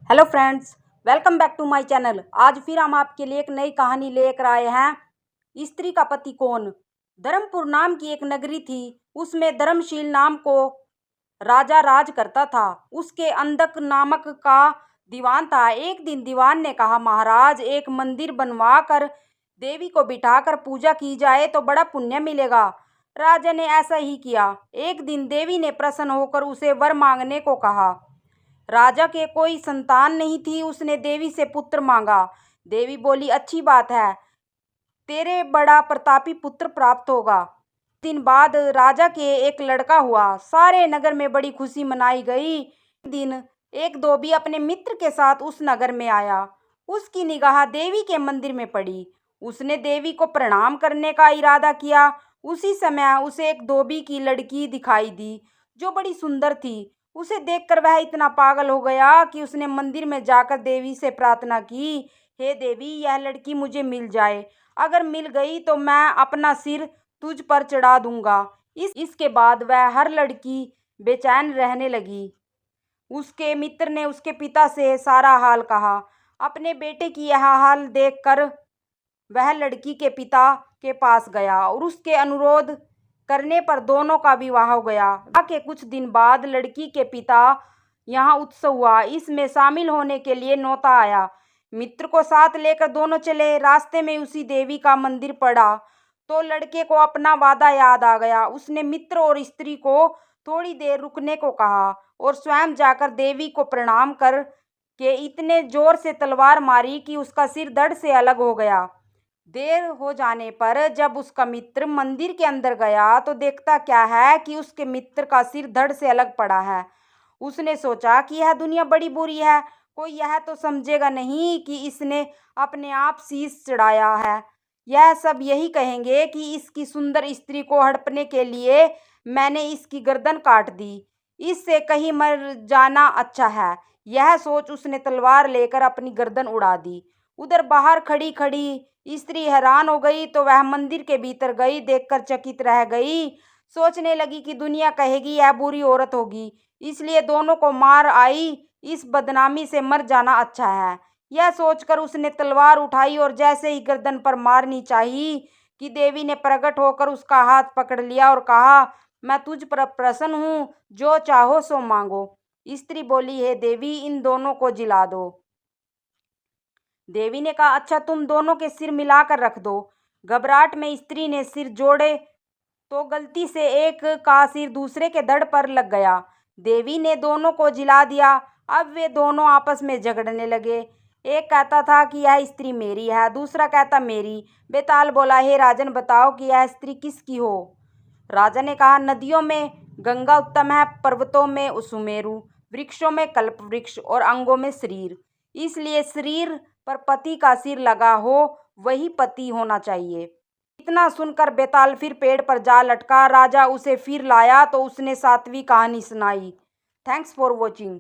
Hello friends, welcome back to my channel. आज फिर हम आपके लिए एक नई कहानी लेकर आए हैं। स्त्री का पति कौन। धर्मपुर नाम की एक नगरी थी। उसमें धर्मशील नाम को राजा राज करता था। उसके अंधक नामक का दीवान था। एक दिन दीवान ने कहा, महाराज, एक मंदिर बनवा कर देवी को बिठाकर पूजा की जाए तो बड़ा पुण्य मिलेगा। राजा ने ऐसा ही किया। एक दिन देवी ने प्रसन्न होकर उसे वर मांगने को कहा। राजा के कोई संतान नहीं थी। उसने देवी से पुत्र मांगा। देवी बोली, अच्छी बात है, तेरे बड़ा प्रतापी पुत्र प्राप्त होगा। दिन बाद राजा के एक लड़का हुआ। सारे नगर में बड़ी खुशी मनाई गई। एक दिन एक धोबी अपने मित्र के साथ उस नगर में आया। उसकी निगाह देवी के मंदिर में पड़ी। उसने देवी को प्रणाम करने का इरादा किया। उसी समय उसे एक धोबी की लड़की दिखाई दी जो बड़ी सुंदर थी। उसे देखकर वह इतना पागल हो गया कि उसने मंदिर में जाकर देवी से प्रार्थना की, हे देवी, यह लड़की मुझे मिल जाए। अगर मिल गई तो मैं अपना सिर तुझ पर चढ़ा दूंगा। इसके बाद वह हर लड़की बेचैन रहने लगी। उसके मित्र ने उसके पिता से सारा हाल कहा। अपने बेटे की यह हाल देखकर वह लड़की के पिता के पास गया और उसके अनुरोध करने पर दोनों का विवाह हो गया। विवाह के कुछ दिन बाद लड़की के पिता यहाँ उत्सव हुआ। इसमें शामिल होने के लिए न्योता आया। मित्र को साथ लेकर दोनों चले। रास्ते में उसी देवी का मंदिर पड़ा तो लड़के को अपना वादा याद आ गया। उसने मित्र और स्त्री को थोड़ी देर रुकने को कहा और स्वयं जाकर देवी को प्रणाम कर के इतने जोर से तलवार मारी कि उसका सिर धड़ से अलग हो गया। देर हो जाने पर जब उसका मित्र मंदिर के अंदर गया तो देखता क्या है कि उसके मित्र का सिर धड़ से अलग पड़ा है। उसने सोचा कि यह दुनिया बड़ी बुरी है। कोई यह तो समझेगा नहीं कि इसने अपने आप शीश चढ़ाया है। यह सब यही कहेंगे कि इसकी सुंदर स्त्री को हड़पने के लिए मैंने इसकी गर्दन काट दी। इससे कहीं मर जाना अच्छा है। यह सोच उसने तलवार लेकर अपनी गर्दन उड़ा दी। उधर बाहर खड़ी खड़ी स्त्री हैरान हो गई तो वह मंदिर के भीतर गई। देखकर चकित रह गई। सोचने लगी कि दुनिया कहेगी यह बुरी औरत होगी, इसलिए दोनों को मार आई। इस बदनामी से मर जाना अच्छा है। यह सोचकर उसने तलवार उठाई और जैसे ही गर्दन पर मारनी चाहिए कि देवी ने प्रकट होकर उसका हाथ पकड़ लिया और कहा, मैं तुझ पर प्रसन्न हूँ, जो चाहो सो मांगो। स्त्री बोली, हे देवी, इन दोनों को जिला दो। देवी ने कहा, अच्छा, तुम दोनों के सिर मिलाकर रख दो। घबराहट में स्त्री ने सिर जोड़े तो गलती से एक का सिर दूसरे के धड़ पर लग गया। देवी ने दोनों को जिला दिया। अब वे दोनों आपस में झगड़ने लगे। एक कहता था कि यह स्त्री मेरी है, दूसरा कहता मेरी। बेताल बोला, हे राजन, बताओ कि यह स्त्री किसकी हो। राजा ने कहा, नदियों में गंगा उत्तम है, पर्वतों में सुमेरु, वृक्षों में कल्प वृक्ष और अंगों में शरीर। इसलिए शरीर पर पति का सिर लगा हो वही पति होना चाहिए। इतना सुनकर बेताल फिर पेड़ पर जा लटका। राजा उसे फिर लाया तो उसने 7वीं कहानी सुनाई। Thanks for watching.